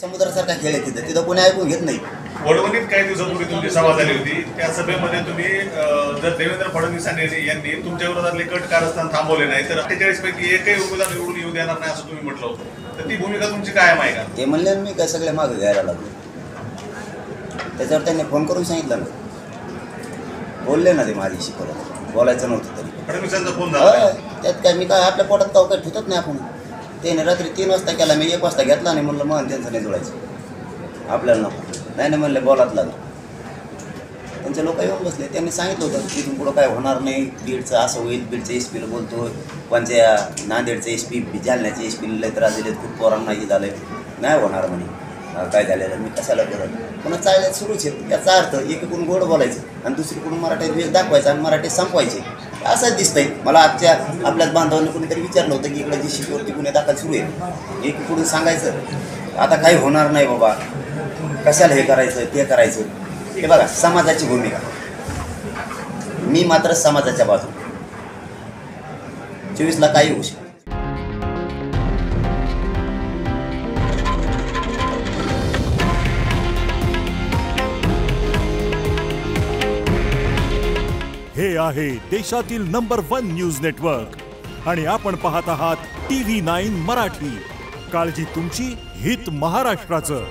समुद्रासारखा खेळ आहे तिथं, तिथं कोणी ऐकून घेत नाही. वडवणीत काही दिवसापूर्वी तुमची सभा झाली होती. त्या सभेमध्ये तुम्ही जर देवेंद्र फडणवीस यांनी तुमच्या विरोधातले कट कारस्थान थांबवले नाही तर 48 पैकी एकही उमेदवार निवडून येऊ देणार नाही असं तुम्ही म्हटलं होतं. तर ती भूमिका तुमची कायम आहे का? ते म्हणले मी काय सगळे मागं घ्यायला लागलो. त्याच्यावर त्यांनी फोन करून सांगितलं ना, बोलले ना ते माझ्याशी, परत बोलायचं नव्हतं तरी फडणवीसांचा फोन झाला. त्यात काय मी काय आपल्या पोटात काव काय ठेवत नाही आपण. त्याने रात्री 3 वाजता केला, मी 1 वाजता घेतला नाही. म्हणलं मग त्यांचं नाही जुळायचं आपल्याला, नको नाही म्हणले बोलात लागलं. त्यांचे लोक येऊन बसले, त्यांनी सांगितलं होतं की तिथून पुढं काय होणार नाही, बीडचं असं होईल, बीडचं एस पीला बोलतो, कोणत्या नांदेडचं एस पी, जालन्याचे एस पीला लय त्रास दिलेत, खूप पोरांना हे झालं नाही होणार म्हणे. काय झालेलं मी कशाला करत, पुन्हा चालण्यात सुरूच आहे. याचा अर्थ एकीकडून गोड बोलायचं आणि दुसरीकडून मराठीत वेळ दाखवायचा आणि मराठीत संपवायचे, असंच दिसतंय मला. आपल्याच बांधवांनी कोणीतरी विचारलं होतं की इकडे जी शिकवरती गुन्हे दाखल सुरू आहे, एकीकडून सांगायचं आता काही होणार नाही बाबा, कशाला हे करायचं ते करायचं. हे बघा समाजाची भूमिका, मी मात्र समाजाच्या बाजू. 24ला काही होऊ शकतं. हे आहे देशातील नंबर 1 न्यूज नेटवर्क आणि आपण पाहत आहात TV9 मराठी. काळजी तुमची, हित महाराष्ट्राचं.